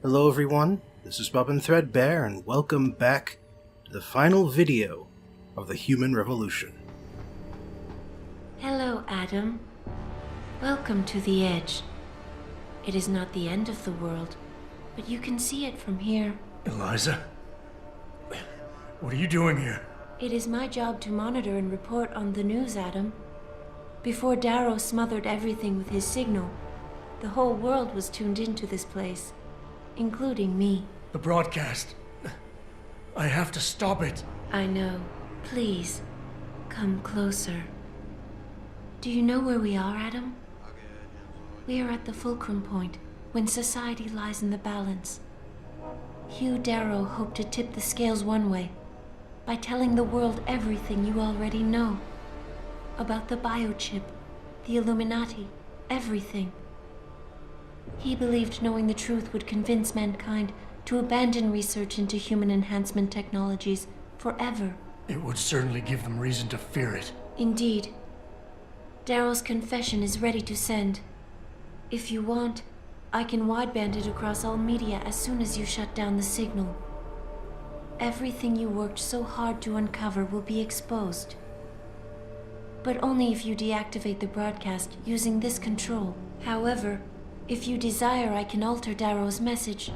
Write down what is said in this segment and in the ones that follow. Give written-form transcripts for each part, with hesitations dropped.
Hello everyone, this is Bobbin Threadbare, and welcome back to the final video of the Human Revolution. Hello, Adam. Welcome to the Edge. It is not the end of the world, but you can see it from here. Eliza? What are you doing here? It is my job to monitor and report on the news, Adam. Before Darrow smothered everything with his signal, the whole world was tuned into this place, including me. The broadcast. I have to stop it. I know. Please, come closer. Do you know where we are, Adam? We are at the fulcrum point, when society lies in the balance. Hugh Darrow hoped to tip the scales one way, by telling the world everything you already know. About the biochip, the Illuminati, everything. He believed knowing the truth would convince mankind to abandon research into human enhancement technologies forever. It would certainly give them reason to fear it. Indeed. Darrow's confession is ready to send. If you want, I can wideband it across all media as soon as you shut down the signal. Everything you worked so hard to uncover will be exposed. But only if you deactivate the broadcast using this control. However, if you desire, I can alter Darrow's message.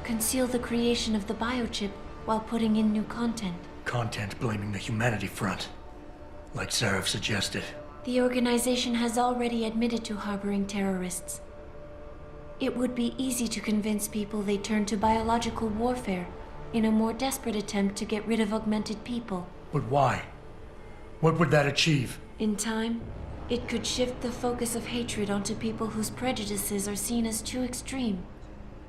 Conceal the creation of the biochip while putting in new content. Content blaming the humanity front, like Sarah suggested. The organization has already admitted to harboring terrorists. It would be easy to convince people they turn to biological warfare in a more desperate attempt to get rid of augmented people. But why? What would that achieve? In time, it could shift the focus of hatred onto people whose prejudices are seen as too extreme,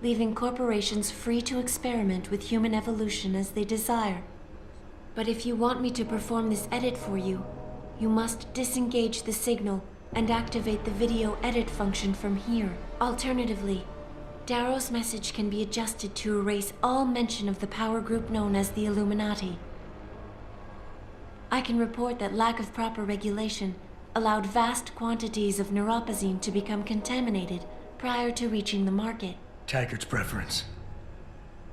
leaving corporations free to experiment with human evolution as they desire. But if you want me to perform this edit for you, you must disengage the signal and activate the video edit function from here. Alternatively, Darrow's message can be adjusted to erase all mention of the power group known as the Illuminati. I can report that lack of proper regulation allowed vast quantities of neuropozyne to become contaminated prior to reaching the market. Taggart's preference.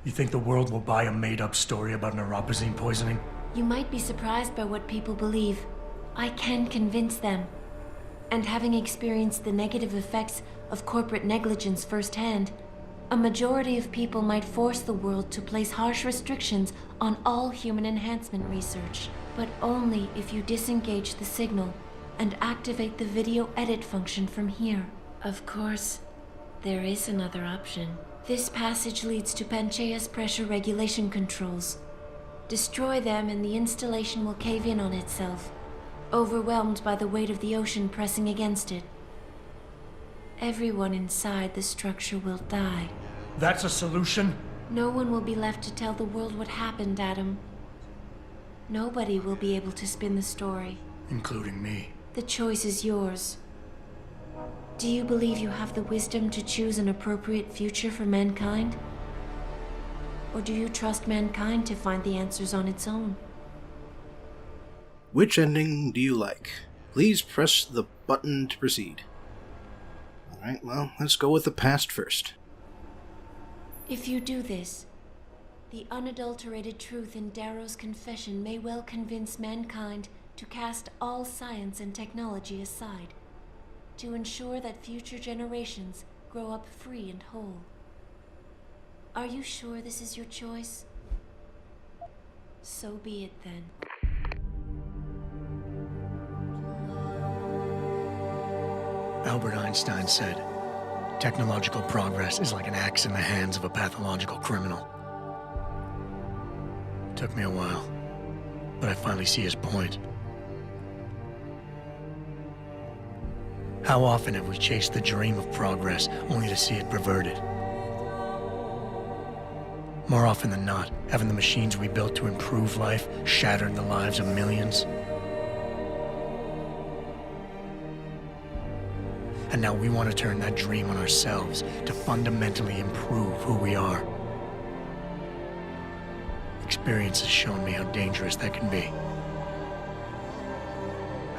You think the world will buy a made-up story about neuropozyne poisoning? You might be surprised by what people believe. I can convince them. And having experienced the negative effects of corporate negligence firsthand, a majority of people might force the world to place harsh restrictions on all human enhancement research. But only if you disengage the signal and activate the video edit function from here. Of course, there is another option. This passage leads to Panchaea's pressure regulation controls. Destroy them and the installation will cave in on itself, overwhelmed by the weight of the ocean pressing against it. Everyone inside the structure will die. That's a solution? No one will be left to tell the world what happened, Adam. Nobody will be able to spin the story. Including me. The choice is yours. Do you believe you have the wisdom to choose an appropriate future for mankind? Or do you trust mankind to find the answers on its own? Which ending do you like? Please press the button to proceed. Alright, well, let's go with the past first. If you do this, the unadulterated truth in Darrow's confession may well convince mankind to cast all science and technology aside, to ensure that future generations grow up free and whole. Are you sure this is your choice? So be it then. Albert Einstein said, technological progress is like an axe in the hands of a pathological criminal. It took me a while, but I finally see his point. How often have we chased the dream of progress only to see it perverted? More often than not, haven't the machines we built to improve life shattered the lives of millions? And now we want to turn that dream on ourselves to fundamentally improve who we are. Experience has shown me how dangerous that can be.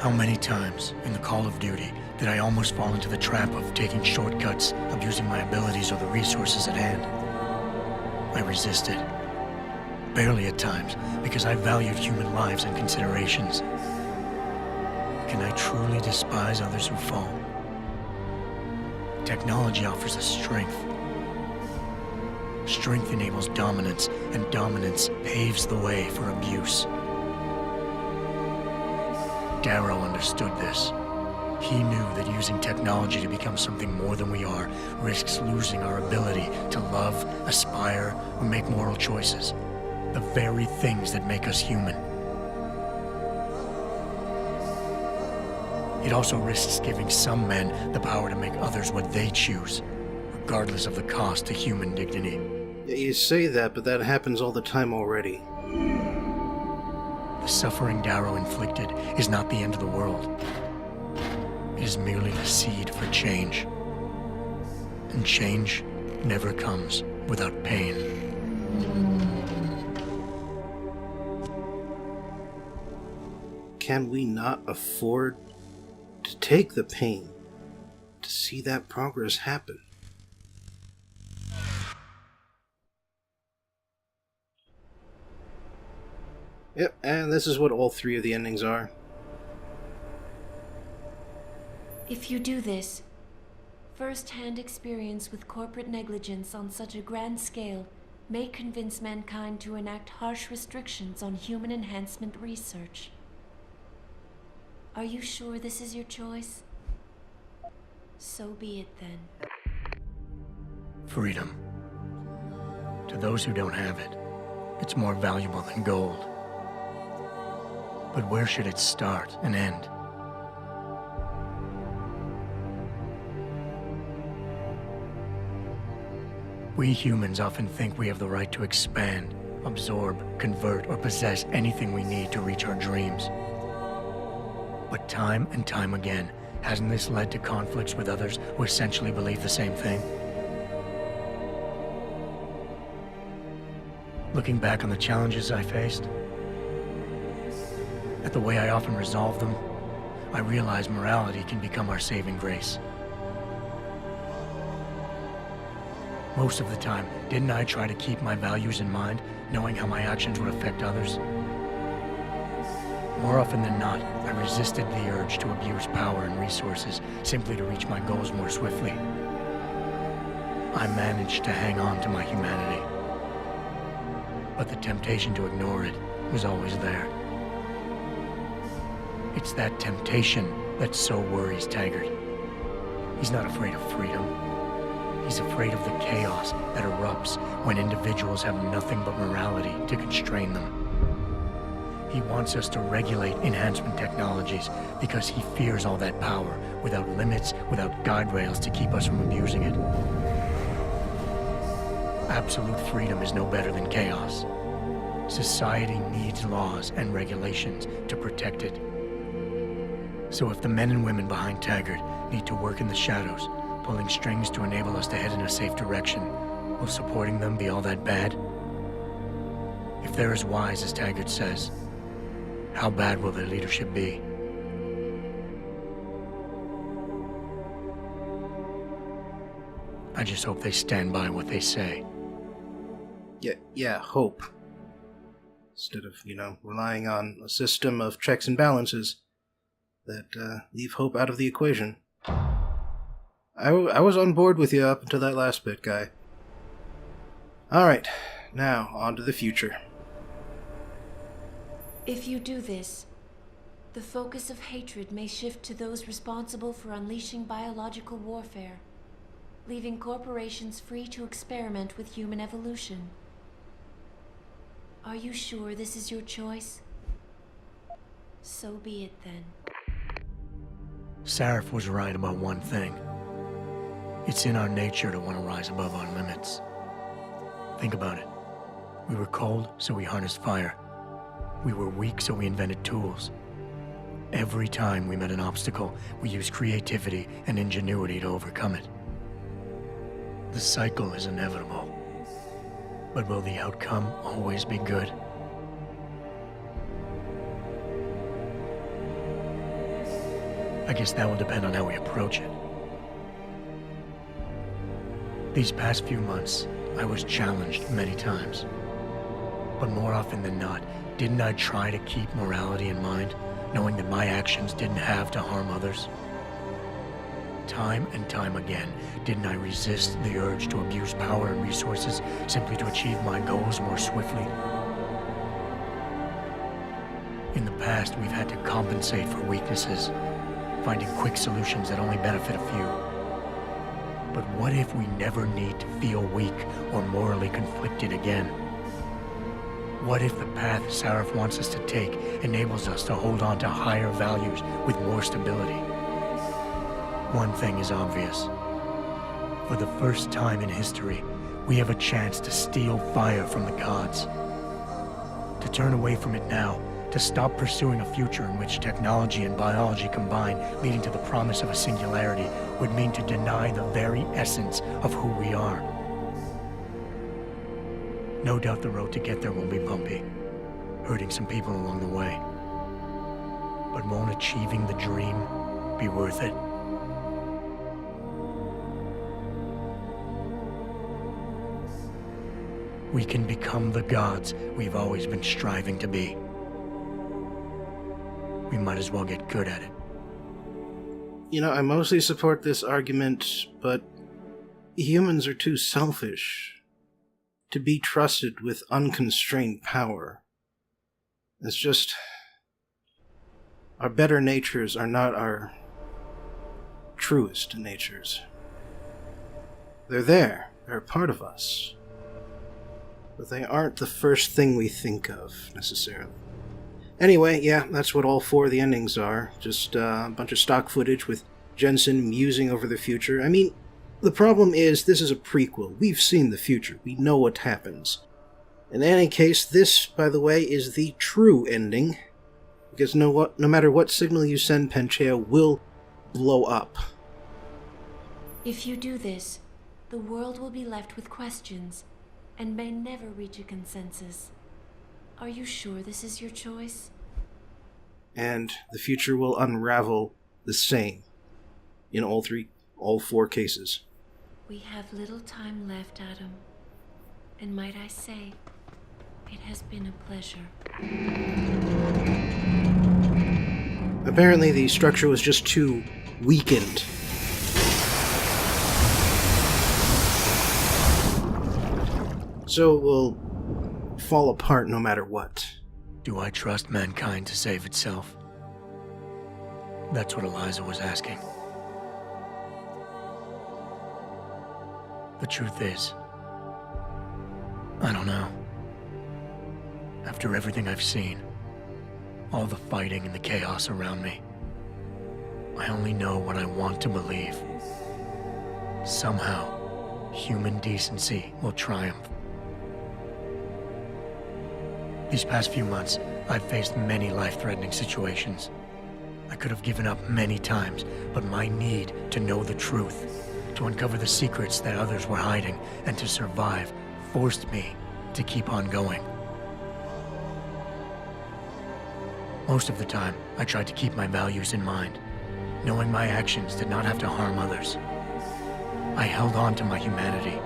How many times in the call of duty did I almost fall into the trap of taking shortcuts, abusing my abilities or the resources at hand? I resisted. Barely at times, because I valued human lives and considerations. Can I truly despise others who fall? Technology offers us strength. Strength enables dominance, and dominance paves the way for abuse. Darrow understood this. He knew that using technology to become something more than we are risks losing our ability to love, aspire, or make moral choices. The very things that make us human. It also risks giving some men the power to make others what they choose, regardless of the cost to human dignity. Yeah, you say that, but that happens all the time already. The suffering Darrow inflicted is not the end of the world. It is merely the seed for change. And change never comes without pain. Can we not afford to take the pain to see that progress happen? Yep, and this is what all three of the endings are. If you do this, first-hand experience with corporate negligence on such a grand scale may convince mankind to enact harsh restrictions on human enhancement research. Are you sure this is your choice? So be it then. Freedom. To those who don't have it, it's more valuable than gold. But where should it start and end? We humans often think we have the right to expand, absorb, convert, or possess anything we need to reach our dreams. But time and time again, hasn't this led to conflicts with others who essentially believe the same thing? Looking back on the challenges I faced, at the way I often resolve them, I realize morality can become our saving grace. Most of the time, didn't I try to keep my values in mind, knowing how my actions would affect others? More often than not, I resisted the urge to abuse power and resources simply to reach my goals more swiftly. I managed to hang on to my humanity, but the temptation to ignore it was always there. It's that temptation that so worries Taggart. He's not afraid of freedom. He's afraid of the chaos that erupts when individuals have nothing but morality to constrain them. He wants us to regulate enhancement technologies because he fears all that power, without limits, without guide rails to keep us from abusing it. Absolute freedom is no better than chaos. Society needs laws and regulations to protect it. So if the men and women behind Taggart need to work in the shadows, pulling strings to enable us to head in a safe direction, will supporting them be all that bad? If they're as wise as Taggart says, how bad will their leadership be? I just hope they stand by what they say. Yeah, hope. Instead of, relying on a system of checks and balances that leave hope out of the equation. I was on board with you up until that last bit, Guy. Alright, now on to the future. If you do this, the focus of hatred may shift to those responsible for unleashing biological warfare, leaving corporations free to experiment with human evolution. Are you sure this is your choice? So be it then. Sarif was right about one thing. It's in our nature to want to rise above our limits. Think about it. We were cold, so we harnessed fire. We were weak, so we invented tools. Every time we met an obstacle, we used creativity and ingenuity to overcome it. The cycle is inevitable. But will the outcome always be good? I guess that will depend on how we approach it. These past few months, I was challenged many times. But more often than not, didn't I try to keep morality in mind, knowing that my actions didn't have to harm others? Time and time again, didn't I resist the urge to abuse power and resources simply to achieve my goals more swiftly? In the past, we've had to compensate for weaknesses, finding quick solutions that only benefit a few. But what if we never need to feel weak or morally conflicted again? What if the path Sarif wants us to take enables us to hold on to higher values with more stability? One thing is obvious. For the first time in history, we have a chance to steal fire from the gods. To turn away from it now, to stop pursuing a future in which technology and biology combine, leading to the promise of a singularity, would mean to deny the very essence of who we are. No doubt the road to get there will be bumpy, hurting some people along the way. But won't achieving the dream be worth it? We can become the gods we've always been striving to be. We might as well get good at it. You know, I mostly support this argument, but humans are too selfish to be trusted with unconstrained power. It's just, our better natures are not our truest natures. They're there, they're a part of us, but they aren't the first thing we think of, necessarily. Anyway, yeah, that's what all 4 of the endings are. Just a bunch of stock footage with Jensen musing over the future. I mean, the problem is this is a prequel. We've seen the future. We know what happens. In any case, this, by the way, is the true ending. Because no matter what signal you send, Panchaea will blow up. If you do this, the world will be left with questions and may never reach a consensus. Are you sure this is your choice? And the future will unravel the same in all 4 cases. We have little time left, Adam. And might I say, it has been a pleasure. Apparently the structure was just too weakened. So it will fall apart no matter what. Do I trust mankind to save itself? That's what Eliza was asking. The truth is, I don't know. After everything I've seen, all the fighting and the chaos around me, I only know what I want to believe. Somehow, human decency will triumph. These past few months, I've faced many life-threatening situations. I could have given up many times, but my need to know the truth, to uncover the secrets that others were hiding, and to survive forced me to keep on going. Most of the time, I tried to keep my values in mind, knowing my actions did not have to harm others. I held on to my humanity,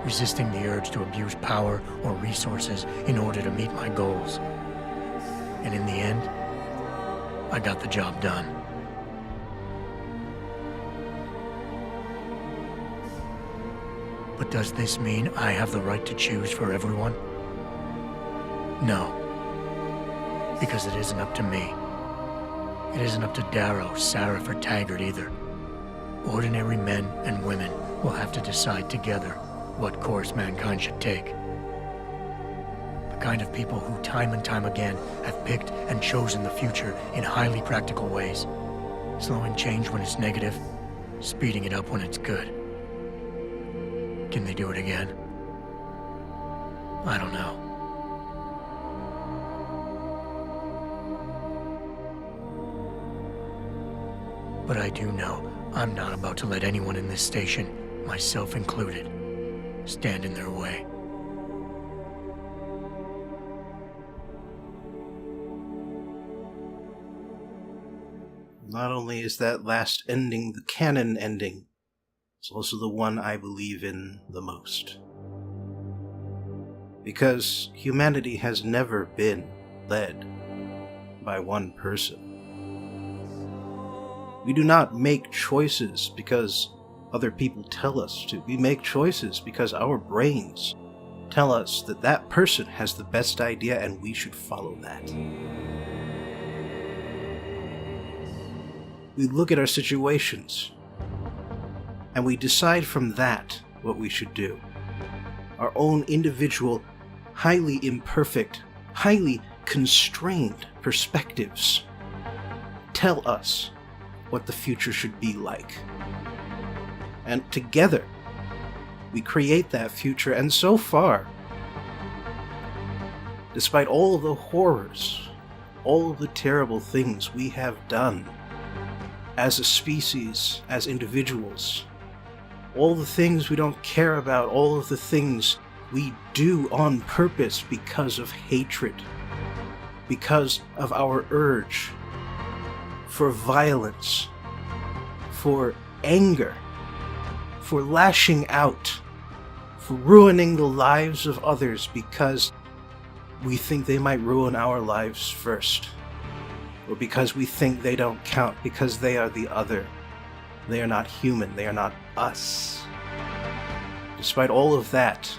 resisting the urge to abuse power or resources in order to meet my goals. And in the end, I got the job done. But does this mean I have the right to choose for everyone? No. Because it isn't up to me. It isn't up to Darrow, Sarif, or Taggart either. Ordinary men and women will have to decide together what course mankind should take. The kind of people who time and time again have picked and chosen the future in highly practical ways, slowing change when it's negative, speeding it up when it's good. Can they do it again? I don't know. But I do know I'm not about to let anyone in this station, myself included, stand in their way. not only is that last ending the canon ending, it's also the one I believe in the most. Because humanity has never been led by one person. We do not make choices because other people tell us to. We make choices because our brains tell us that that person has the best idea and we should follow that. We look at our situations and we decide from that what we should do. Our own individual, highly imperfect, highly constrained perspectives tell us what the future should be like. And together, we create that future, and so far, despite all of the horrors, all of the terrible things we have done as a species, as individuals, all the things we don't care about, all of the things we do on purpose because of hatred, because of our urge for violence, for anger, for lashing out, for ruining the lives of others because we think they might ruin our lives first, or because we think they don't count because they are the other. They are not human, they are not us. Despite all of that,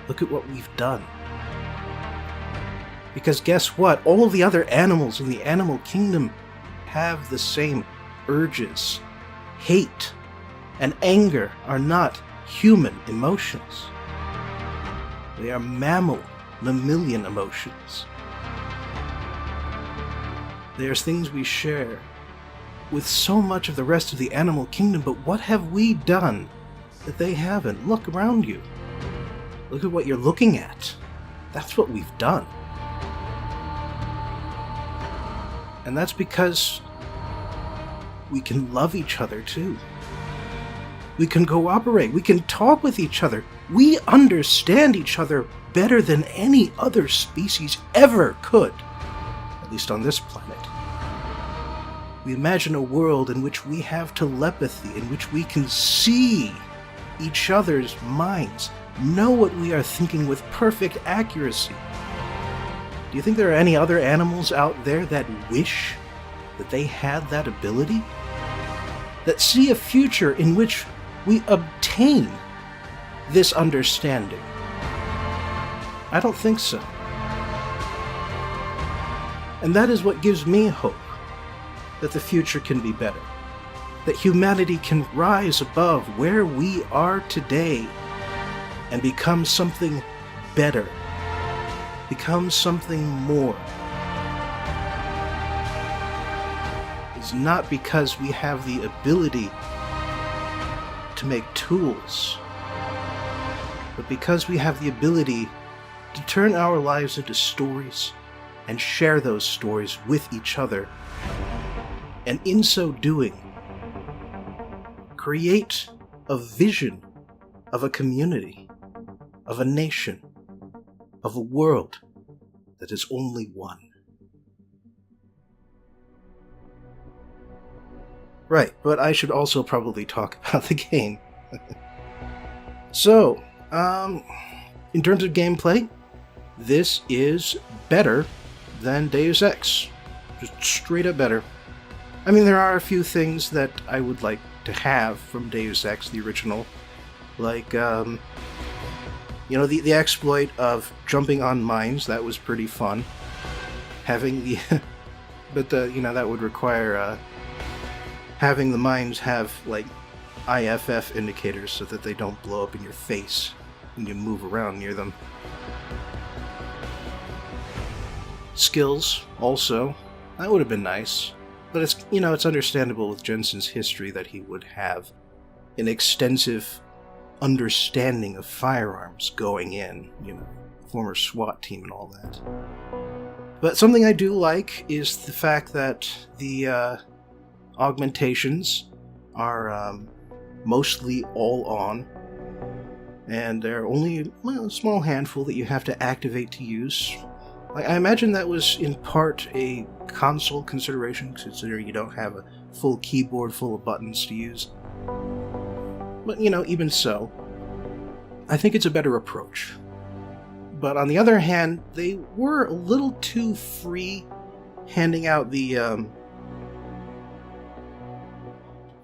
look at what we've done. Because guess what? All of the other animals in the animal kingdom have the same urges. Hate and anger are not human emotions. They are mammalian emotions. There's things we share with so much of the rest of the animal kingdom, but what have we done that they haven't? Look around you. Look at what you're looking at. That's what we've done. And that's because we can love each other too. We can cooperate. We can talk with each other. We understand each other better than any other species ever could, at least on this planet. We imagine a world in which we have telepathy, in which we can see each other's minds, know what we are thinking with perfect accuracy. Do you think there are any other animals out there that wish that they had that ability? That see a future in which we obtain this understanding? I don't think so. And that is what gives me hope that the future can be better. That humanity can rise above where we are today and become something better. Become something more. It's not because we have the ability to make tools, but because we have the ability to turn our lives into stories and share those stories with each other, and in so doing, create a vision of a community, of a nation, of a world that is only one. Right, but I should also probably talk about the game. So, in terms of gameplay, this is better than Deus Ex. Just straight up better. I mean, there are a few things that I would like to have from Deus Ex, the original. Like, the exploit of jumping on mines, that was pretty fun. Having the... but, that would require, having the mines have, like, IFF indicators so that they don't blow up in your face when you move around near them. Skills, also. That would have been nice. But it's understandable with Jensen's history that he would have an extensive understanding of firearms going in, former SWAT team and all that. But something I do like is the fact that the augmentations are mostly all on, and there are only a small handful that you have to activate to use. I imagine that was in part a console consideration, considering you don't have a full keyboard full of buttons to use. But, even so, I think it's a better approach. But on the other hand, they were a little too free handing out the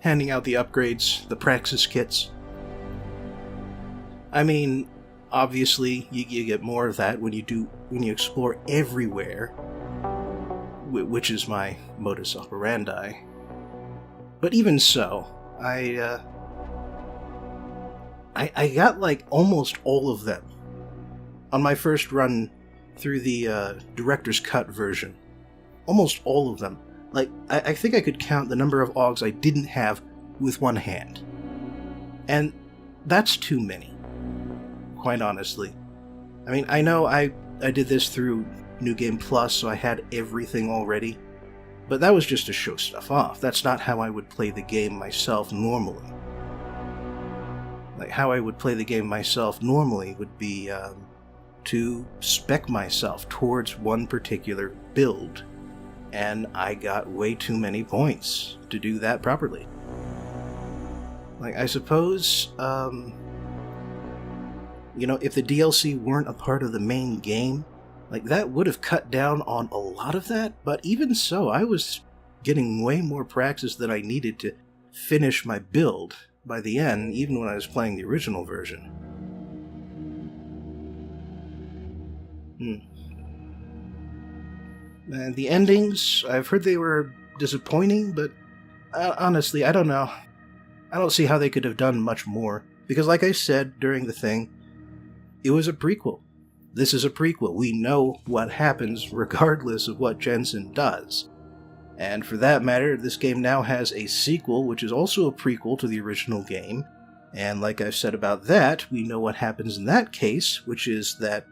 upgrades, the praxis kits. I mean, obviously, you get more of that when you explore everywhere, which is my modus operandi. But even so, I got like almost all of them on my first run through the director's cut version. Almost all of them. Like, I think I could count the number of Augs I didn't have with one hand. And that's too many, quite honestly. I mean, I know I did this through New Game Plus, so I had everything already, but that was just to show stuff off. That's not how I would play the game myself normally. Like, how I would play the game myself normally would be to spec myself towards one particular build, and I got way too many points to do that properly. Like, I suppose, if the DLC weren't a part of the main game, like, that would have cut down on a lot of that, but even so, I was getting way more praxis than I needed to finish my build by the end, even when I was playing the original version. And the endings, I've heard they were disappointing, but honestly, I don't know. I don't see how they could have done much more, because like I said during the thing, it was a prequel. This is a prequel. We know what happens regardless of what Jensen does. And for that matter, this game now has a sequel, which is also a prequel to the original game. And like I've said about that, we know what happens in that case, which is that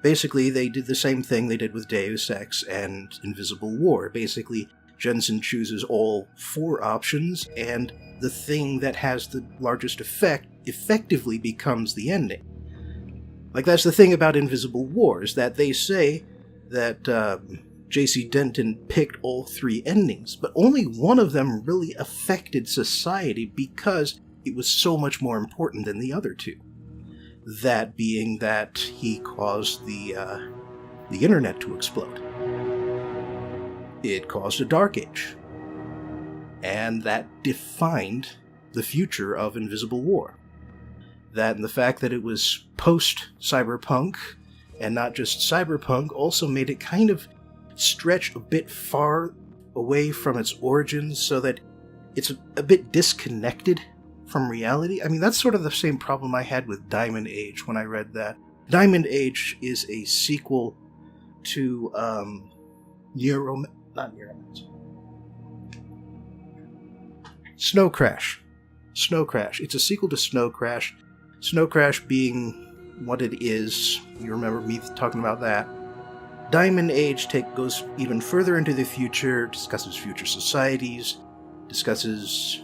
basically they did the same thing they did with Deus Ex and Invisible War. Basically, Jensen chooses all 4 options, and the thing that has the largest effect effectively becomes the ending. Like, that's the thing about Invisible War, is that they say that J.C. Denton picked all 3 endings, but only one of them really affected society because it was so much more important than the other 2. That being that he caused the internet to explode. It caused a dark age. And that defined the future of Invisible War. That and the fact that it was post-cyberpunk, and not just cyberpunk, also made it kind of stretch a bit far away from its origins, so that it's a bit disconnected from reality. I mean, that's sort of the same problem I had with Diamond Age when I read that. Diamond Age is a sequel to Snow Crash. Snow Crash. It's a sequel to Snow Crash. Snow Crash being what it is. You remember me talking about that. Diamond Age goes even further into the future, discusses future societies, discusses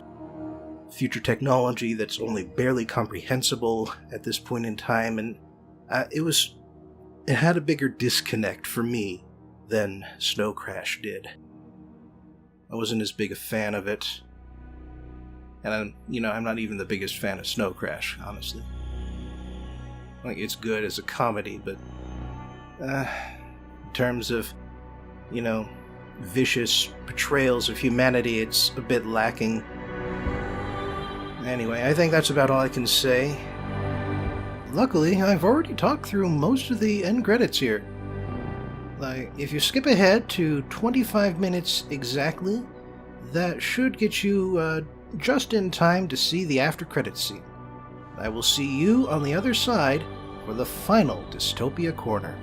future technology that's only barely comprehensible at this point in time, and it had a bigger disconnect for me than Snow Crash did. I wasn't as big a fan of it, and I'm not even the biggest fan of Snow Crash, honestly. Like, it's good as a comedy, but in terms of, vicious portrayals of humanity, it's a bit lacking. Anyway, I think that's about all I can say. Luckily, I've already talked through most of the end credits here. Like, if you skip ahead to 25 minutes exactly, that should get you just in time to see the after credits scene. I will see you on the other side for the final Dystopia Corner.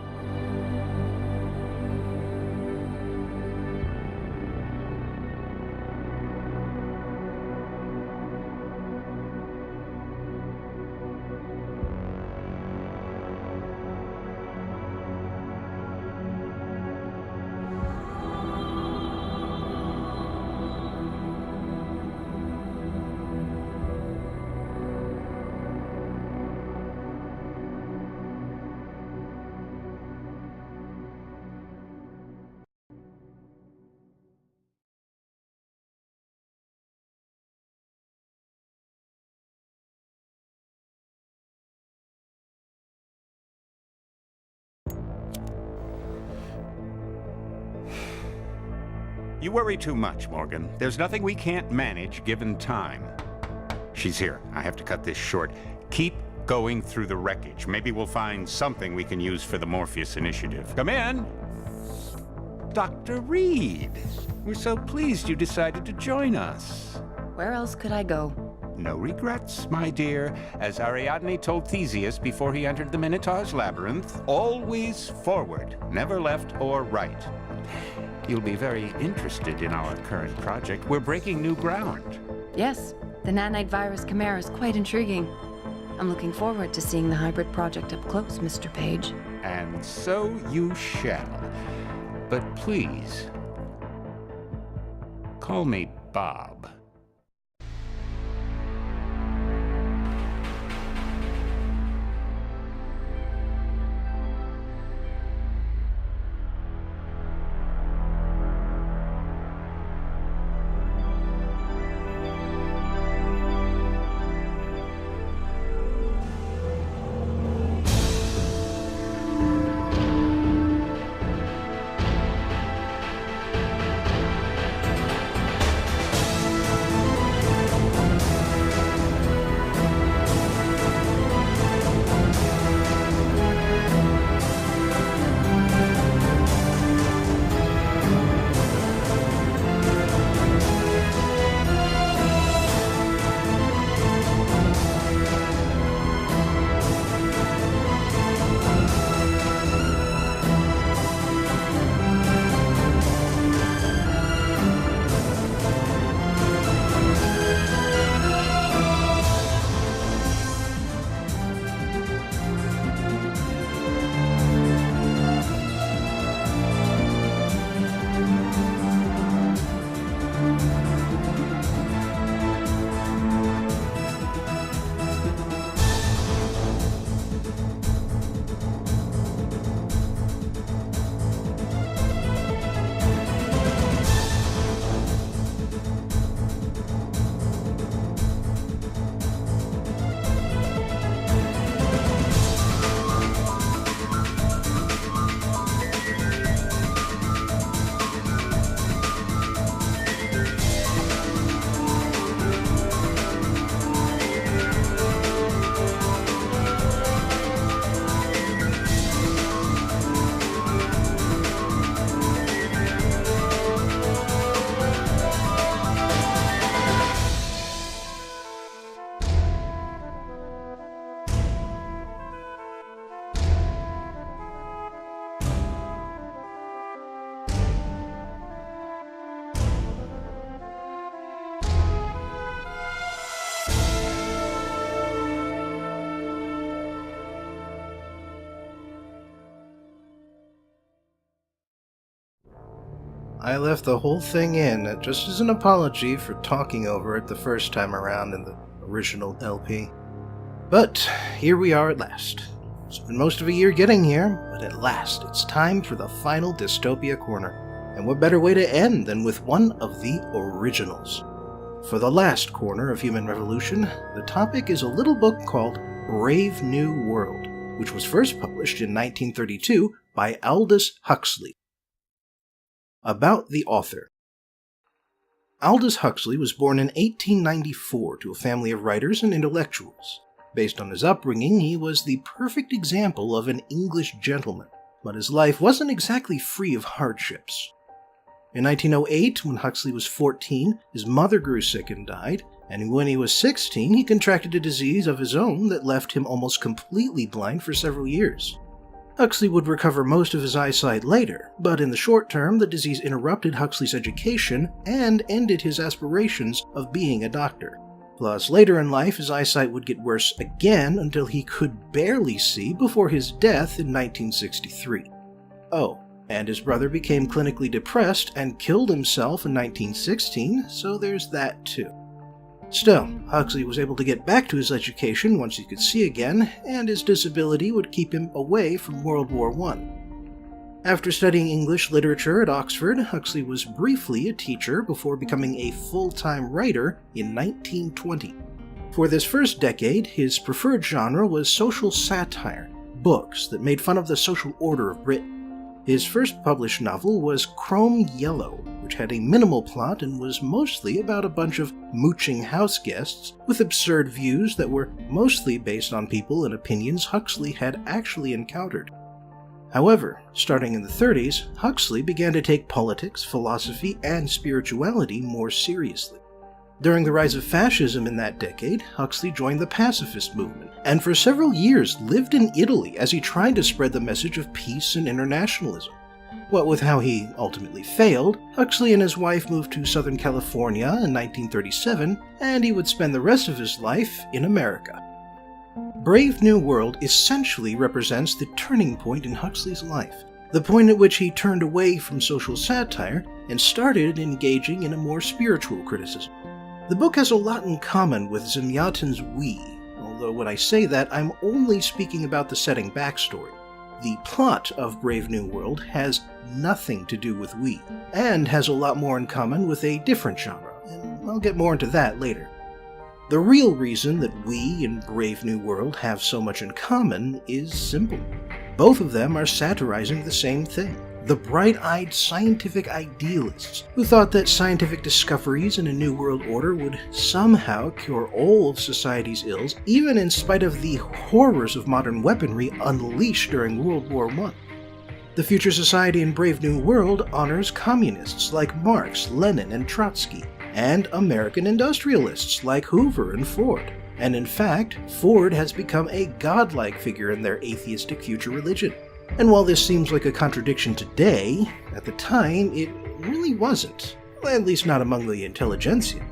You worry too much, Morgan. There's nothing we can't manage given time. She's here. I have to cut this short. Keep going through the wreckage. Maybe we'll find something we can use for the Morpheus initiative. Come in. Dr. Reed. We're so pleased you decided to join us. Where else could I go? No regrets, my dear. As Ariadne told Theseus before he entered the Minotaur's labyrinth, always forward, never left or right. You'll be very interested in our current project. We're breaking new ground. Yes, the nanite virus chimera is quite intriguing. I'm looking forward to seeing the hybrid project up close, Mr. Page. And so you shall. But please, call me Bob. I left the whole thing in just as an apology for talking over it the first time around in the original LP. But here we are at last. It's been most of a year getting here, but at last it's time for the final Dystopia Corner. And what better way to end than with one of the originals? For the last corner of Human Revolution, the topic is a little book called Brave New World, which was first published in 1932 by Aldous Huxley. About the author. Aldous Huxley was born in 1894 to a family of writers and intellectuals. Based on his upbringing, he was the perfect example of an English gentleman, but his life wasn't exactly free of hardships. In 1908, when Huxley was 14, his mother grew sick and died, and when he was 16, he contracted a disease of his own that left him almost completely blind for several years. Huxley would recover most of his eyesight later, but in the short term, the disease interrupted Huxley's education and ended his aspirations of being a doctor. Plus, later in life, his eyesight would get worse again until he could barely see before his death in 1963. Oh, and his brother became clinically depressed and killed himself in 1916, so there's that too. Still, Huxley was able to get back to his education once he could see again, and his disability would keep him away from World War I. After studying English literature at Oxford, Huxley was briefly a teacher before becoming a full-time writer in 1920. For this first decade, his preferred genre was social satire, books that made fun of the social order of Britain. His first published novel was Chrome Yellow, which had a minimal plot and was mostly about a bunch of mooching house guests with absurd views that were mostly based on people and opinions Huxley had actually encountered. However, starting in the 30s, Huxley began to take politics, philosophy, and spirituality more seriously. During the rise of fascism in that decade, Huxley joined the pacifist movement, and for several years lived in Italy as he tried to spread the message of peace and internationalism. What with how he ultimately failed, Huxley and his wife moved to Southern California in 1937, and he would spend the rest of his life in America. Brave New World essentially represents the turning point in Huxley's life, the point at which he turned away from social satire and started engaging in a more spiritual criticism. The book has a lot in common with Zamyatin's We, although when I say that, I'm only speaking about the setting backstory. The plot of Brave New World has nothing to do with We, and has a lot more in common with a different genre, and I'll get more into that later. The real reason that We and Brave New World have so much in common is simple. Both of them are satirizing the same thing. The bright-eyed scientific idealists who thought that scientific discoveries in a new world order would somehow cure all of society's ills, even in spite of the horrors of modern weaponry unleashed during World War I. The future society in Brave New World honors communists like Marx, Lenin, and Trotsky, and American industrialists like Hoover and Ford. And in fact, Ford has become a godlike figure in their atheistic future religion. And while this seems like a contradiction today, at the time it really wasn't, at least not among the intelligentsia.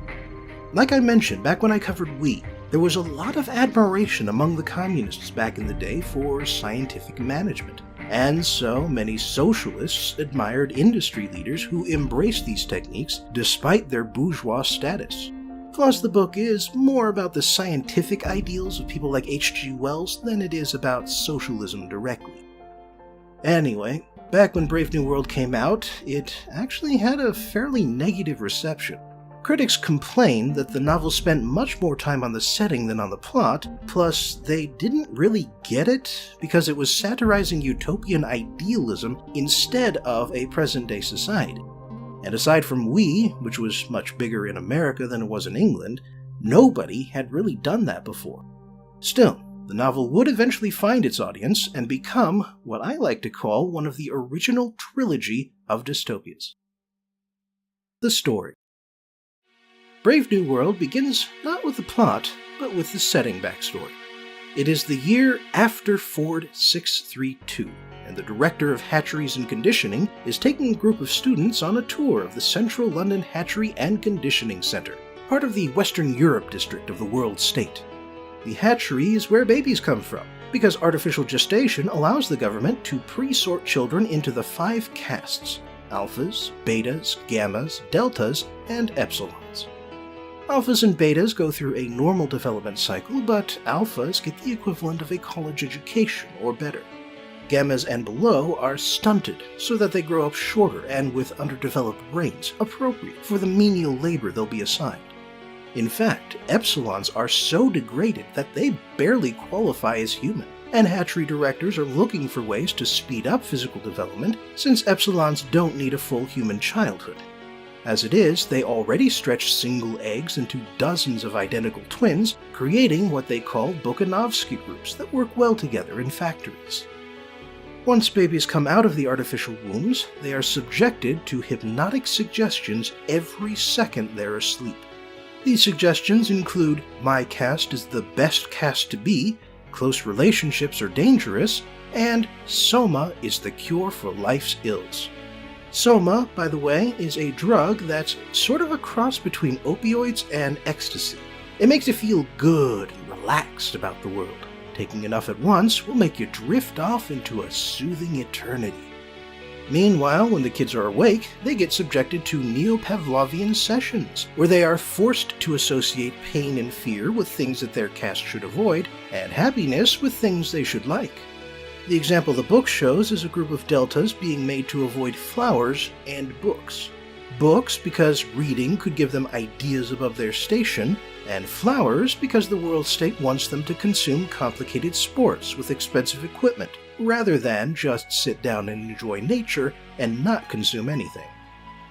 Like I mentioned back when I covered We, there was a lot of admiration among the communists back in the day for scientific management, and so many socialists admired industry leaders who embraced these techniques despite their bourgeois status. Plus, the book is more about the scientific ideals of people like H.G. Wells than it is about socialism directly. Anyway, back when Brave New World came out, it actually had a fairly negative reception. Critics complained that the novel spent much more time on the setting than on the plot, plus they didn't really get it because it was satirizing utopian idealism instead of a present-day society. And aside from We, which was much bigger in America than it was in England, nobody had really done that before. Still, the novel would eventually find its audience and become what I like to call one of the original trilogy of dystopias. The story. Brave New World begins not with the plot, but with the setting backstory. It is the year after Ford 632, and the director of hatcheries and conditioning is taking a group of students on a tour of the Central London Hatchery and Conditioning Centre, part of the Western Europe district of the world state. The hatchery is where babies come from, because artificial gestation allows the government to pre-sort children into the 5 castes: alphas, betas, gammas, deltas, and epsilons. Alphas and betas go through a normal development cycle, but alphas get the equivalent of a college education or better. Gammas and below are stunted, so that they grow up shorter and with underdeveloped brains, appropriate for the menial labor they'll be assigned. In fact, epsilons are so degraded that they barely qualify as human, and hatchery directors are looking for ways to speed up physical development since epsilons don't need a full human childhood. As it is, they already stretch single eggs into dozens of identical twins, creating what they call Bokanovsky groups that work well together in factories. Once babies come out of the artificial wombs, they are subjected to hypnotic suggestions every second they're asleep. These suggestions include, "My caste is the best caste to be," "Close relationships are dangerous," and "Soma is the cure for life's ills." Soma, by the way, is a drug that's sort of a cross between opioids and ecstasy. It makes you feel good and relaxed about the world. Taking enough at once will make you drift off into a soothing eternity. Meanwhile, when the kids are awake, they get subjected to neo-Pavlovian sessions, where they are forced to associate pain and fear with things that their caste should avoid, and happiness with things they should like. The example the book shows is a group of deltas being made to avoid flowers and books. books because reading could give them ideas above their station, and flowers because the world state wants them to consume complicated sports with expensive equipment, rather than just sit down and enjoy nature and not consume anything.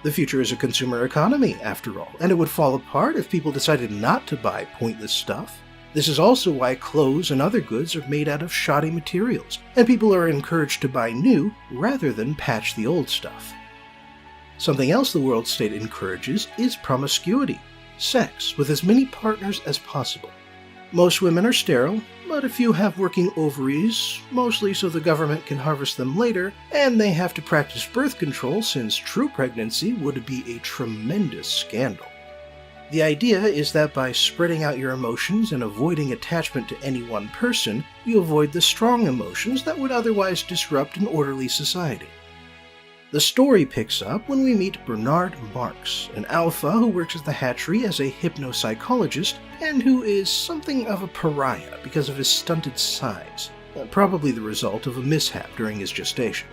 The future is a consumer economy, after all, and it would fall apart if people decided not to buy pointless stuff. This is also why clothes and other goods are made out of shoddy materials, and people are encouraged to buy new rather than patch the old stuff. Something else the world state encourages is promiscuity, sex with as many partners as possible. Most women are sterile, but a few have working ovaries, mostly so the government can harvest them later, and they have to practice birth control since true pregnancy would be a tremendous scandal. The idea is that by spreading out your emotions and avoiding attachment to any one person, you avoid the strong emotions that would otherwise disrupt an orderly society. The story picks up when we meet Bernard Marx, an alpha who works at the hatchery as a hypnopsychologist and who is something of a pariah because of his stunted size, probably the result of a mishap during his gestation.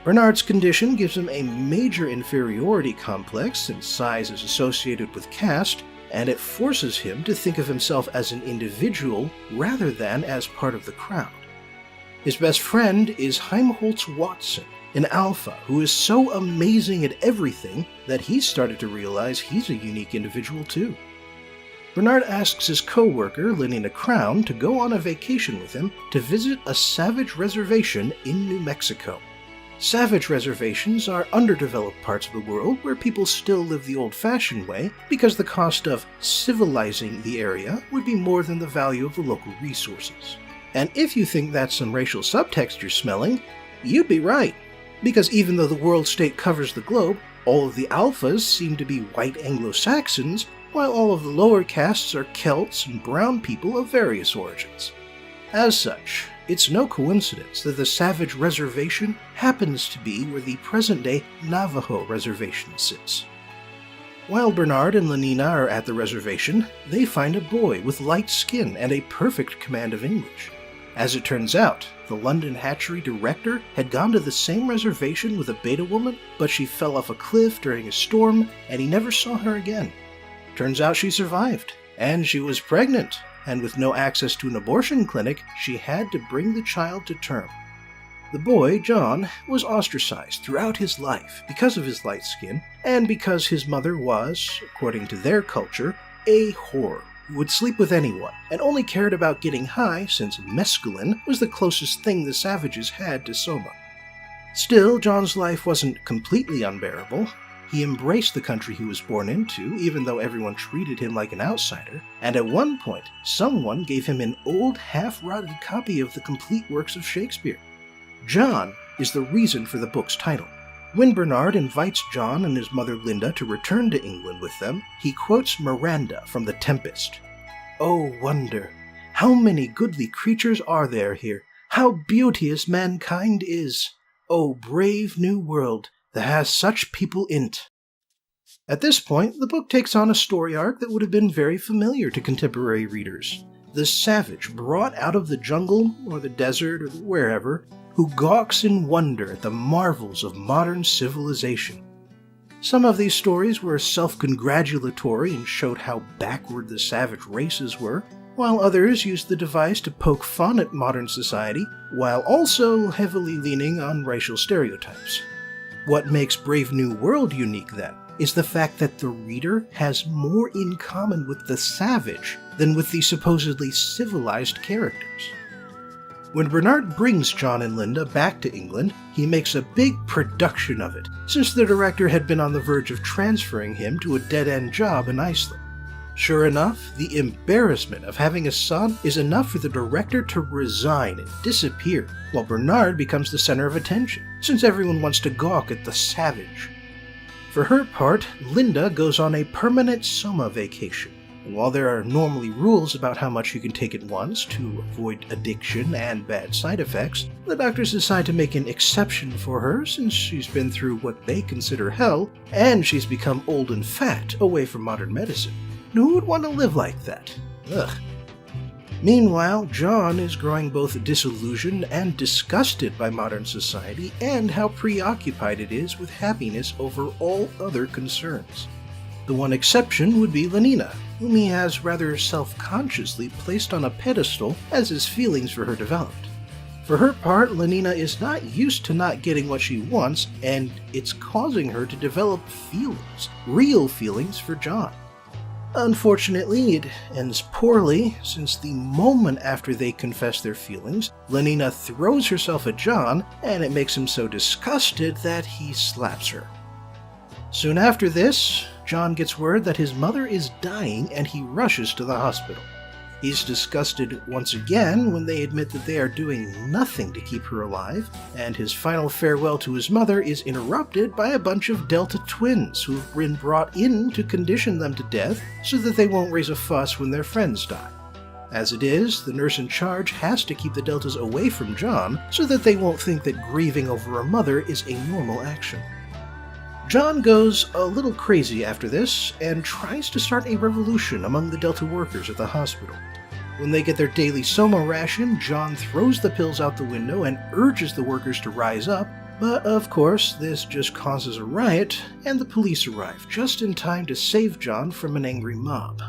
Bernard's condition gives him a major inferiority complex since size is associated with caste, and it forces him to think of himself as an individual rather than as part of the crowd. His best friend is Helmholtz Watson, an alpha who is so amazing at everything that he's started to realize he's a unique individual too. Bernard asks his co-worker, Lenina Crown, to go on a vacation with him to visit a savage reservation in New Mexico. Savage reservations are underdeveloped parts of the world where people still live the old-fashioned way because the cost of civilizing the area would be more than the value of the local resources. And if you think that's some racial subtext you're smelling, you'd be right. Because even though the world state covers the globe, all of the alphas seem to be white Anglo-Saxons, while all of the lower castes are Celts and brown people of various origins. As such, it's no coincidence that the Savage Reservation happens to be where the present-day Navajo Reservation sits. While Bernard and Lenina are at the reservation, they find a boy with light skin and a perfect command of English. As it turns out, the London hatchery director had gone to the same reservation with a beta woman, but she fell off a cliff during a storm, and he never saw her again. Turns out she survived, and she was pregnant, and with no access to an abortion clinic, she had to bring the child to term. The boy, John, was ostracized throughout his life because of his light skin, and because his mother was, according to their culture, a whore who would sleep with anyone, and only cared about getting high since mescaline was the closest thing the savages had to soma. Still, John's life wasn't completely unbearable. He embraced the country he was born into, even though everyone treated him like an outsider, and at one point, someone gave him an old, half-rotted copy of the complete works of Shakespeare. John is the reason for the book's title. When Bernard invites John and his mother Linda to return to England with them, he quotes Miranda from The Tempest. "Oh, wonder, how many goodly creatures are there here! How beauteous mankind is! Oh, brave new world that has such people in't!" At this point, the book takes on a story arc that would have been very familiar to contemporary readers. The savage brought out of the jungle, or the desert, or wherever, who gawks in wonder at the marvels of modern civilization. Some of these stories were self-congratulatory and showed how backward the savage races were, while others used the device to poke fun at modern society, while also heavily leaning on racial stereotypes. What makes Brave New World unique, then, is the fact that the reader has more in common with the savage than with the supposedly civilized characters. When Bernard brings John and Linda back to England, he makes a big production of it, since the director had been on the verge of transferring him to a dead-end job in Iceland. Sure enough, the embarrassment of having a son is enough for the director to resign and disappear, while Bernard becomes the center of attention, since everyone wants to gawk at the savage. For her part, Linda goes on a permanent soma vacation, and while there are normally rules about how much you can take at once to avoid addiction and bad side effects, the doctors decide to make an exception for her since she's been through what they consider hell, and she's become old and fat away from modern medicine. Who would want to live like that? Ugh. Meanwhile, John is growing both disillusioned and disgusted by modern society and how preoccupied it is with happiness over all other concerns. The one exception would be Lenina, whom he has rather self-consciously placed on a pedestal as his feelings for her developed. For her part, Lenina is not used to not getting what she wants, and it's causing her to develop feelings, real feelings for John. Unfortunately, it ends poorly, since the moment after they confess their feelings, Lenina throws herself at John, and it makes him so disgusted that he slaps her. Soon after this, John gets word that his mother is dying and he rushes to the hospital. He's disgusted once again when they admit that they are doing nothing to keep her alive, and his final farewell to his mother is interrupted by a bunch of Delta twins who've been brought in to condition them to death so that they won't raise a fuss when their friends die. As it is, the nurse in charge has to keep the Deltas away from John so that they won't think that grieving over a mother is a normal action. John goes a little crazy after this and tries to start a revolution among the Delta workers at the hospital. When they get their daily Soma ration, John throws the pills out the window and urges the workers to rise up, but of course this just causes a riot, and the police arrive just in time to save John from an angry mob.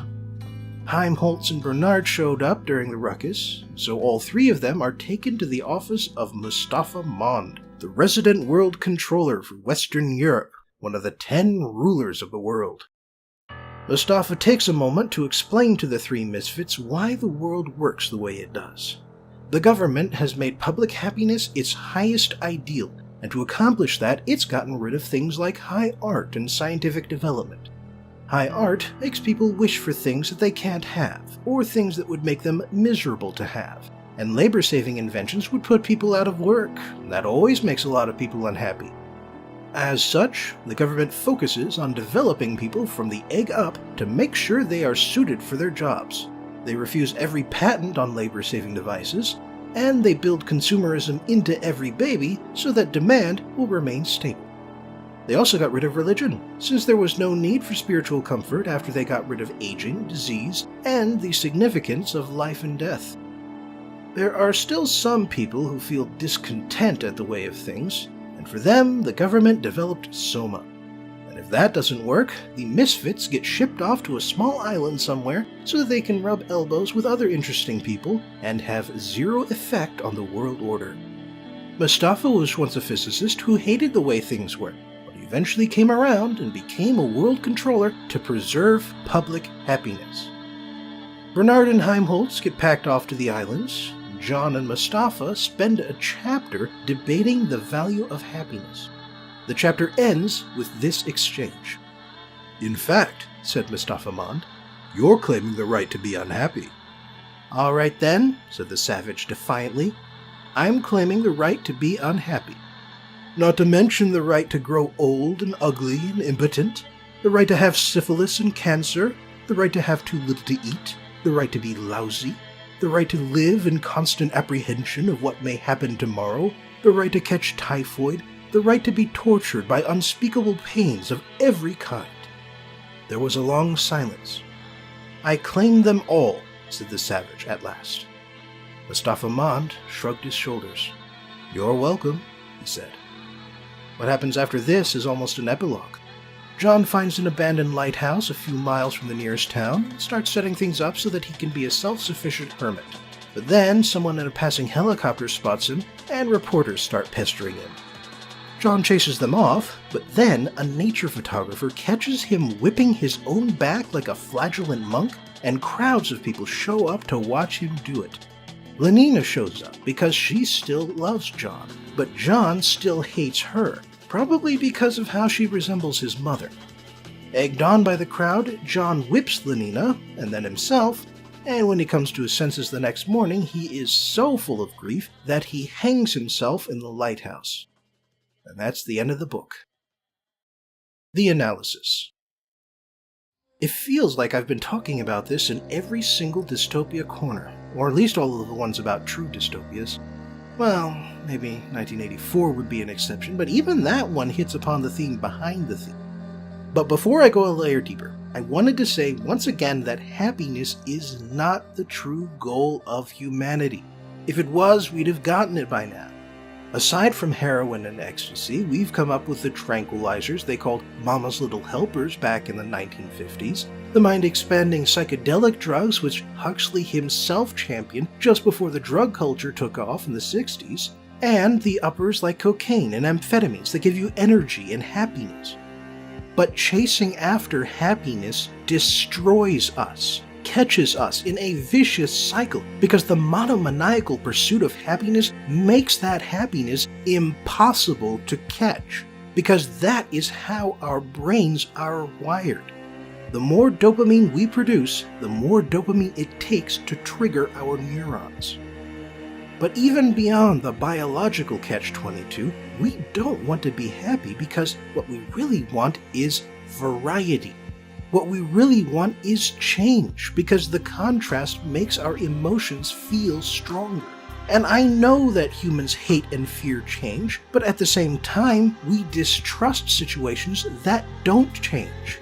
Heimholtz and Bernard showed up during the ruckus, so all three of them are taken to the office of Mustafa Mond, the resident world controller for Western Europe, one of the 10 rulers of the world. Mustafa takes a moment to explain to the three misfits why the world works the way it does. The government has made public happiness its highest ideal, and to accomplish that, it's gotten rid of things like high art and scientific development. High art makes people wish for things that they can't have, or things that would make them miserable to have, and labor-saving inventions would put people out of work. That always makes a lot of people unhappy. As such, the government focuses on developing people from the egg up to make sure they are suited for their jobs. They refuse every patent on labor-saving devices, and they build consumerism into every baby so that demand will remain stable. They also got rid of religion, since there was no need for spiritual comfort after they got rid of aging, disease, and the significance of life and death. There are still some people who feel discontent at the way of things, and for them, the government developed Soma. And if that doesn't work, the misfits get shipped off to a small island somewhere so that they can rub elbows with other interesting people and have zero effect on the world order. Mustafa was once a physicist who hated the way things were, but he eventually came around and became a world controller to preserve public happiness. Bernard and Heimholtz get packed off to the islands. John and Mustafa spend a chapter debating the value of happiness. The chapter ends with this exchange. "In fact," said Mustafa Mond, "you're claiming the right to be unhappy." "All right then," said the savage defiantly, "I'm claiming the right to be unhappy. Not to mention the right to grow old and ugly and impotent, the right to have syphilis and cancer, the right to have too little to eat, the right to be lousy, the right to live in constant apprehension of what may happen tomorrow, the right to catch typhoid, the right to be tortured by unspeakable pains of every kind." There was a long silence. "I claim them all," said the savage at last. Mustafa Mond shrugged his shoulders. "You're welcome," he said. What happens after this is almost an epilogue. John finds an abandoned lighthouse a few miles from the nearest town and starts setting things up so that he can be a self-sufficient hermit. But then someone in a passing helicopter spots him, and reporters start pestering him. John chases them off, but then a nature photographer catches him whipping his own back like a flagellant monk, and crowds of people show up to watch him do it. Lenina shows up because she still loves John, but John still hates her, probably because of how she resembles his mother. Egged on by the crowd, John whips Lenina, and then himself, and when he comes to his senses the next morning, he is so full of grief that he hangs himself in the lighthouse. And that's the end of the book. The analysis. It feels like I've been talking about this in every single dystopia corner, or at least all of the ones about true dystopias. Well, maybe 1984 would be an exception, but even that one hits upon the theme behind the theme. But before I go a layer deeper, I wanted to say once again that happiness is not the true goal of humanity. If it was, we'd have gotten it by now. Aside from heroin and ecstasy, we've come up with the tranquilizers they called Mama's Little Helpers back in the 1950s, the mind-expanding psychedelic drugs which Huxley himself championed just before the drug culture took off in the 60s, and the uppers like cocaine and amphetamines that give you energy and happiness. But chasing after happiness destroys us, catches us in a vicious cycle, because the monomaniacal pursuit of happiness makes that happiness impossible to catch, because that is how our brains are wired. The more dopamine we produce, the more dopamine it takes to trigger our neurons. But even beyond the biological catch-22, we don't want to be happy because what we really want is variety. What we really want is change, because the contrast makes our emotions feel stronger. And I know that humans hate and fear change, but at the same time, we distrust situations that don't change.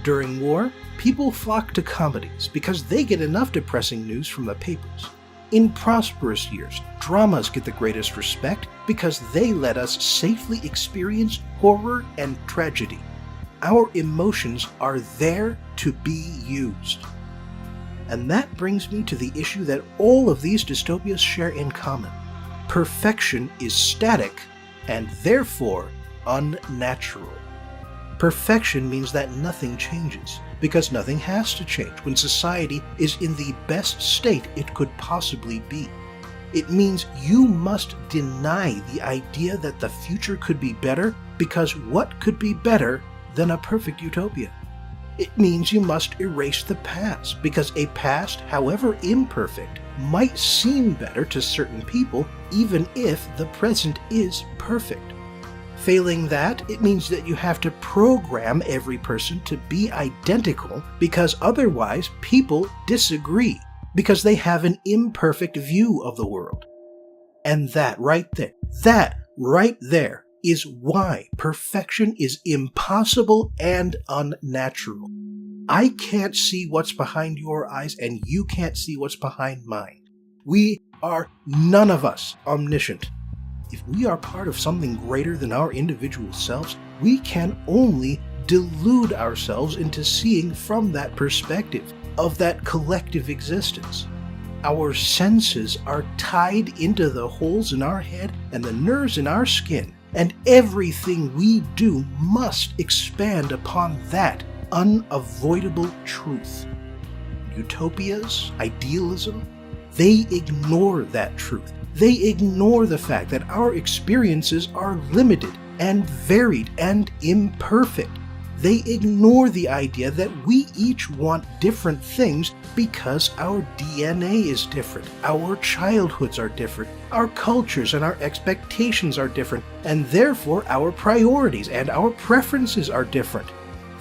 During war, people flock to comedies because they get enough depressing news from the papers. In prosperous years, dramas get the greatest respect because they let us safely experience horror and tragedy. Our emotions are there to be used. And that brings me to the issue that all of these dystopias share in common. Perfection is static and therefore unnatural. Perfection means that nothing changes, because nothing has to change when society is in the best state it could possibly be. It means you must deny the idea that the future could be better, because what could be better than a perfect utopia? It means you must erase the past, because a past, however imperfect, might seem better to certain people even if the present is perfect. Failing that, it means that you have to program every person to be identical, because otherwise people disagree, because they have an imperfect view of the world. And that right there is why perfection is impossible and unnatural. I can't see what's behind your eyes, and you can't see what's behind mine. We are none of us omniscient. If we are part of something greater than our individual selves, we can only delude ourselves into seeing from that perspective of that collective existence. Our senses are tied into the holes in our head and the nerves in our skin, and everything we do must expand upon that unavoidable truth. Utopias, idealism, they ignore that truth. They ignore the fact that our experiences are limited and varied and imperfect. They ignore the idea that we each want different things because our DNA is different, our childhoods are different, our cultures and our expectations are different, and therefore our priorities and our preferences are different.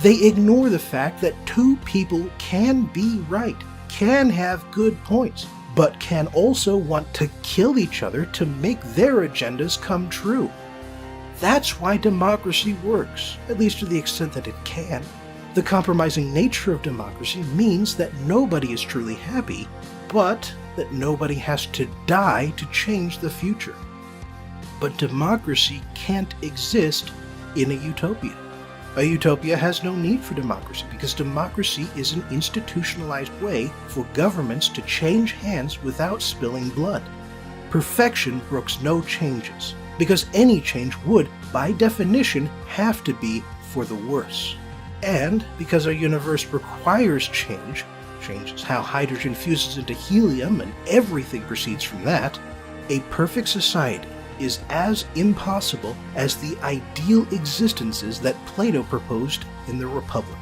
They ignore the fact that two people can be right, can have good points, but can also want to kill each other to make their agendas come true. That's why democracy works, at least to the extent that it can. The compromising nature of democracy means that nobody is truly happy, but that nobody has to die to change the future. But democracy can't exist in a utopia. A utopia has no need for democracy, because democracy is an institutionalized way for governments to change hands without spilling blood. Perfection brooks no changes, because any change would, by definition, have to be for the worse. And because our universe requires change, changes how hydrogen fuses into helium and everything proceeds from that, a perfect society is as impossible as the ideal existences that Plato proposed in the Republic.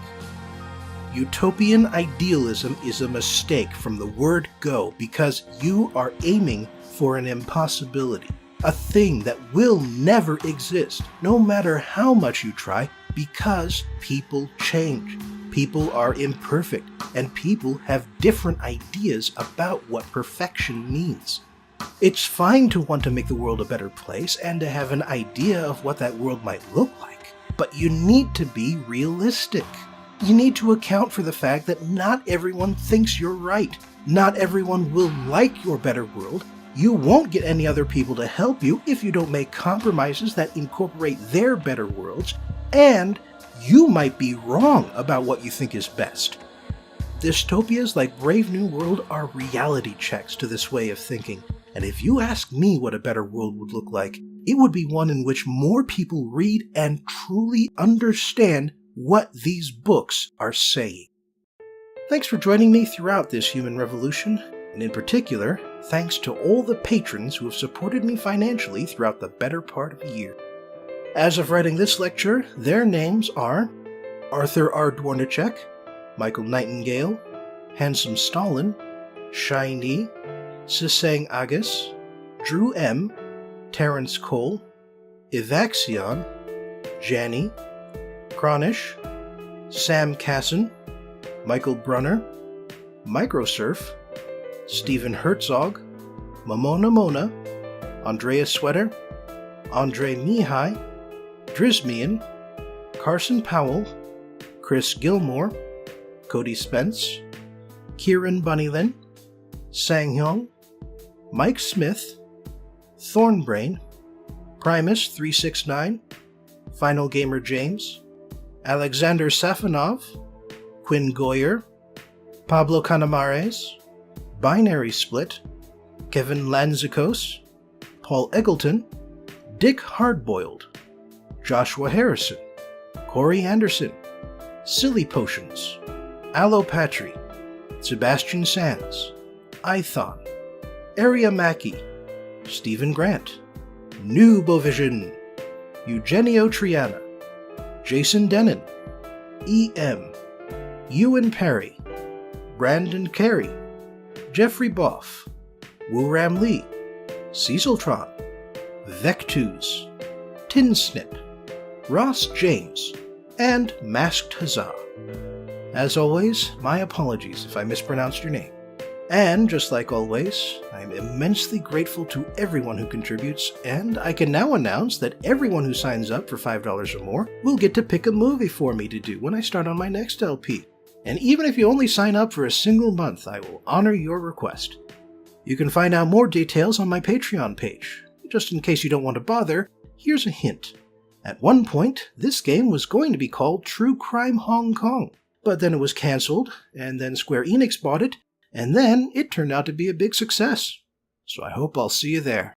Utopian idealism is a mistake from the word go, because you are aiming for an impossibility, a thing that will never exist, no matter how much you try, because people change. People are imperfect, and people have different ideas about what perfection means. It's fine to want to make the world a better place and to have an idea of what that world might look like, But you need to be realistic. You need to account for the fact that not everyone thinks you're right. Not everyone will like your better world. You won't get any other people to help you if you don't make compromises that incorporate their better worlds, and you might be wrong about what you think is best. Dystopias like Brave New World are reality checks to this way of thinking, and if you ask me what a better world would look like, it would be one in which more people read and truly understand what these books are saying. Thanks for joining me throughout this human revolution, and in particular, thanks to all the patrons who have supported me financially throughout the better part of a year. As of writing this lecture, their names are Arthur R. Dwornicek, Michael Nightingale, Handsome Stalin, Shiny, Sisang Agus, Drew M., Terrence Cole, Evaxion, Janny, Cronish, Sam Casson, Michael Brunner, Microsurf, Stephen Herzog, Momona Mona, Andrea Sweater, Andre Mihai, Drizmian, Carson Powell, Chris Gilmore, Cody Spence, Kieran Bunnylin, Sang-hyung, Mike Smith, Thornbrain, Primus369, Final Gamer James, Alexander Safanov, Quinn Goyer, Pablo Canamares, Binary Split, Kevin Lanzikos, Paul Eggleton, Dick Hardboiled, Joshua Harrison, Corey Anderson, Silly Potions, Allopatry, Sebastian Sands, Ithon, Aria Mackey, Stephen Grant, Nubovision, Eugenio Triana, Jason Denon, E.M., Ewan Perry, Brandon Carey, Jeffrey Boff, Wooram Lee, Ceciltron, Vectus, Tinsnip, Ross James, and Masked Huzzah. As always, my apologies if I mispronounced your name. And, just like always, I am immensely grateful to everyone who contributes, and I can now announce that everyone who signs up for $5 or more will get to pick a movie for me to do when I start on my next LP. And even if you only sign up for a single month, I will honor your request. You can find out more details on my Patreon page. Just in case you don't want to bother, here's a hint. At one point, this game was going to be called True Crime Hong Kong, but then it was cancelled, and then Square Enix bought it, and then it turned out to be a big success. So I hope I'll see you there.